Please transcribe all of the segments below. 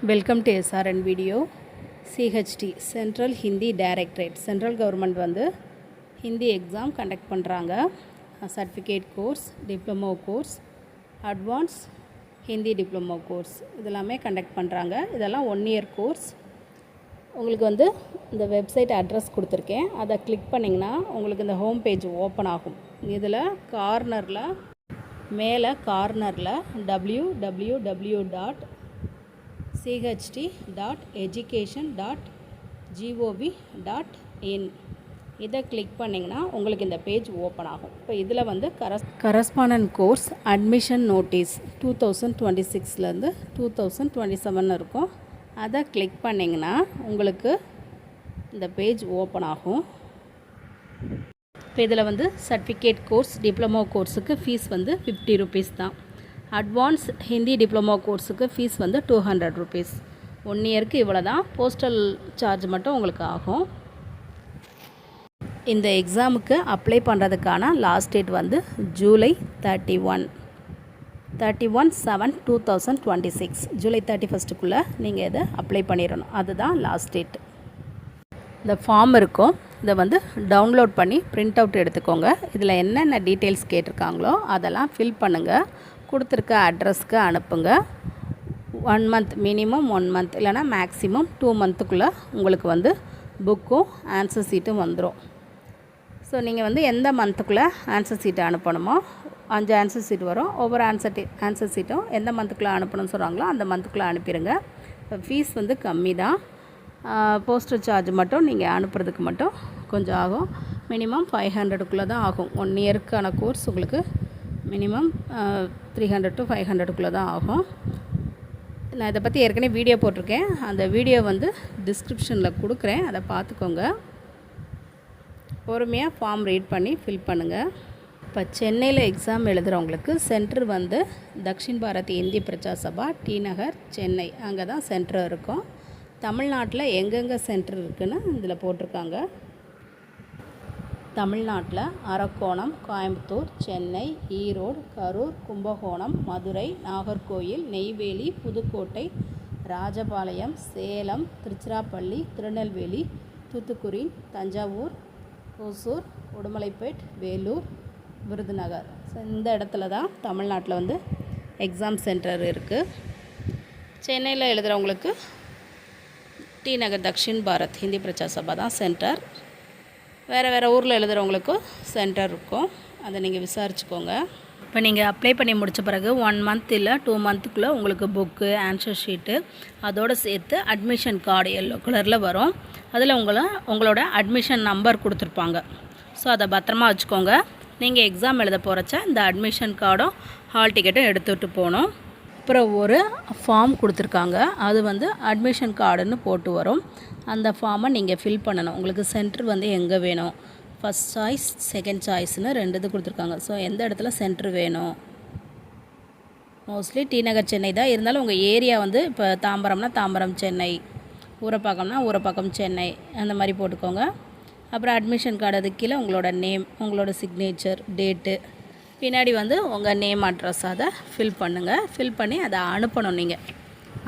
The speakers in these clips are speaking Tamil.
Welcome to SRN video. CHT central Hindi directorate central government வந்து ஹிந்தி எக்ஸாம் கண்டக்ட் பண்ணுறாங்க. Certificate course, diploma course, advance Hindi diploma course இதெல்லாமே கண்டக்ட் பண்ணுறாங்க. இதெல்லாம் 1 இயர் கோர்ஸ். உங்களுக்கு வந்து இந்த வெப்சைட் அட்ரஸ் கொடுத்துருக்கேன். அதை கிளிக் பண்ணிங்கன்னா உங்களுக்கு இந்த ஹோம் பேஜ் ஓப்பன் ஆகும். இதில் மேலே கார்னரில் www.cht.education.gov.in இதை கிளிக் பண்ணிங்கன்னா உங்களுக்கு இந்த பேஜ் ஓப்பன் ஆகும். இப்போ இதில் வந்து கரஸ்பாண்டன்ட் கோர்ஸ் அட்மிஷன் நோட்டீஸ் 2026லேருந்து 2027 இருக்கும். அதை கிளிக் பண்ணிங்கன்னா உங்களுக்கு இந்த பேஜ் ஓப்பன் ஆகும். இப்போ இதில் வந்து சர்டிஃபிகேட் கோர்ஸ், டிப்ளமோ கோர்ஸுக்கு ஃபீஸ் வந்து 50 rupees தான். அட்வான்ஸ் ஹிந்தி டிப்ளமோ கோர்ஸுக்கு ஃபீஸ் வந்து 200 rupees. 1 இயருக்கு இவ்வளோ தான். போஸ்டல் சார்ஜ் மட்டும் உங்களுக்கு ஆகும். இந்த எக்ஸாமுக்கு அப்ளை பண்ணுறதுக்கான லாஸ்ட் டேட் வந்து ஜூலை 31/7/2026. ஜூலை 31க்குள்ளே நீங்கள் இதை அப்ளை பண்ணிடணும். அதுதான் லாஸ்ட் டேட். இந்த ஃபார்ம் இருக்கும். இதை வந்து டவுன்லோட் பண்ணி பிரிண்ட் அவுட் எடுத்துக்கோங்க. இதில் என்னென்ன டீட்டெயில்ஸ் கேட்டிருக்காங்களோ அதெல்லாம் ஃபில் பண்ணுங்கள். கொடுத்துருக்க அட்ரஸ்க்கு அனுப்புங்க. 1 month மினிமம் 1 month இல்லைனா மேக்ஸிமம் 2 monthக்குள்ளே உங்களுக்கு வந்து புக்கும் ஆன்சர் சீட்டும் வந்துடும். ஸோ நீங்கள் வந்து எந்த மந்த்துக்குள்ளே ஆன்சர் சீட்டை அனுப்பணுமோ 5 ஆன்சர் சீட் வரும். ஒவ்வொரு ஆன்சர் சீட்டும் எந்த மந்த்துக்குள்ளே அனுப்பணும்னு சொல்கிறாங்களோ அந்த மந்த்துக்குள்ளே அனுப்பிடுங்க. இப்போ ஃபீஸ் வந்து கம்மி தான். போஸ்டல் சார்ஜ் மட்டும் நீங்கள் அனுப்புறதுக்கு மட்டும் கொஞ்சம் ஆகும். மினிமம் 500க்குள்ளே தான் ஆகும். 1 இயருக்கான கோர்ஸ் உங்களுக்கு மினிமம் 300 to 500க்குள்ளே தான் ஆகும். நான் இதை பற்றி ஏற்கனவே வீடியோ போட்டிருக்கேன். அந்த வீடியோ வந்து டிஸ்கிரிப்ஷனில் கொடுக்குறேன். அதை பார்த்துக்கோங்க. பொறுமையாக ஃபார்ம் ரீட் பண்ணி ஃபில் பண்ணுங்கள். இப்போ சென்னையில் எக்ஸாம் எழுதுகிறவங்களுக்கு சென்டர் வந்து தக்ஷின் பாரத் இந்தி பிரச்சா சபா, டி நகர், சென்னை அங்கே தான் சென்டர் இருக்கும். தமிழ்நாட்டில் எங்கெங்கே சென்டர் இருக்குதுன்னு இதில் போட்டிருக்காங்க. தமிழ்நாட்டில் அரக்கோணம், கோயம்புத்தூர், சென்னை, ஈரோடு, கரூர், கும்பகோணம், மதுரை, நாகர்கோயில், நெய்வேலி, புதுக்கோட்டை, ராஜபாளையம், சேலம், திருச்சிராப்பள்ளி, திருநெல்வேலி, தூத்துக்குடி, தஞ்சாவூர், ஓசூர், உடுமலைப்பேட், வேலூர், விருதுநகர். ஸோ இந்த இடத்துல தான் தமிழ்நாட்டில் வந்து எக்ஸாம் சென்டர் இருக்குது. சென்னையில் எழுதுகிறவங்களுக்கு டி நகர் தக்ஷின் பாரத் ஹிந்தி பிரச்சா சபா தான் சென்டர். வேறு ஊரில் எழுதுகிறவங்களுக்கும் சென்டர் இருக்கும். அதை நீங்கள் விசாரிச்சுக்கோங்க. இப்போ நீங்கள் அப்ளை பண்ணி முடித்த பிறகு 1 month இல்லை 2 monthக்குள்ளே உங்களுக்கு புக்கு, ஆன்சர் ஷீட்டு அதோடு சேர்த்து அட்மிஷன் கார்டு எல்லோ கலரில் வரும். அதில் உங்களோட அட்மிஷன் நம்பர் கொடுத்துருப்பாங்க. ஸோ அதை பத்திரமா வச்சுக்கோங்க. நீங்கள் எக்ஸாம் எழுத போகிறச்ச இந்த அட்மிஷன் கார்டும் ஹால் டிக்கெட்டும் எடுத்துகிட்டு போகணும். அப்புறம் ஒரு ஃபார்ம் கொடுத்துருக்காங்க. அது வந்து அட்மிஷன் கார்டுன்னு போட்டு வரும். அந்த ஃபார்மை நீங்கள் ஃபில் பண்ணணும். உங்களுக்கு சென்டர் வந்து எங்கே வேணும், ஃபஸ்ட் சாய்ஸ், செகண்ட் சாய்ஸ்னு 2 இது கொடுத்துருக்காங்க. ஸோ எந்த இடத்துல சென்டர் வேணும், மோஸ்ட்லி டி நகர், சென்னை தான். இருந்தாலும் உங்கள் ஏரியா வந்து இப்போ தாம்பரம்னா தாம்பரம், சென்னை, ஊரப்பாக்கம்னா ஊரப்பாக்கம், சென்னை அந்த மாதிரி போட்டுக்கோங்க. அப்புறம் அட்மிஷன் கார்டு அது கீழே உங்களோட நேம், உங்களோட சிக்னேச்சர், டேட்டு, பின்னாடி வந்து உங்கள் நேம், அட்ரஸ் அதை ஃபில் பண்ணுங்கள். ஃபில் பண்ணி அதை அனுப்பணும். நீங்கள்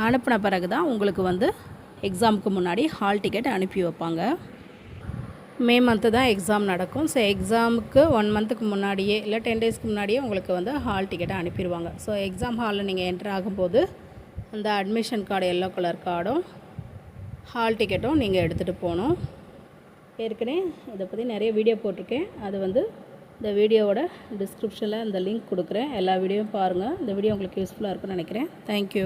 அனுப்பின பிறகு தான் உங்களுக்கு வந்து எக்ஸாமுக்கு முன்னாடி ஹால் டிக்கெட் அனுப்பி வைப்பாங்க. மே மந்த்து தான் எக்ஸாம் நடக்கும். ஸோ எக்ஸாமுக்கு 1 monthக்கு முன்னாடியே இல்லை 10 daysக்கு முன்னாடியே உங்களுக்கு வந்து ஹால் டிக்கெட்டை அனுப்பிடுவாங்க. ஸோ எக்ஸாம் ஹாலில் நீங்கள் என்ட்ரு ஆகும்போது அந்த அட்மிஷன் கார்டு எல்லோ கலர் கார்டும் ஹால் டிக்கெட்டும் நீங்கள் எடுத்துகிட்டு போகணும். ஏற்கனவே இதை பற்றி நிறைய வீடியோ போட்டிருக்கேன். அது வந்து இந்த வீடியோவோட டிஸ்கிரிப்ஷனில் இந்த லிங்க் கொடுக்குறேன். எல்லா வீடியோவும் பாருங்கள். இந்த வீடியோ உங்களுக்கு யூஸ்ஃபுல்லாக இருக்குன்னு நினைக்கிறேன். தேங்க்யூ.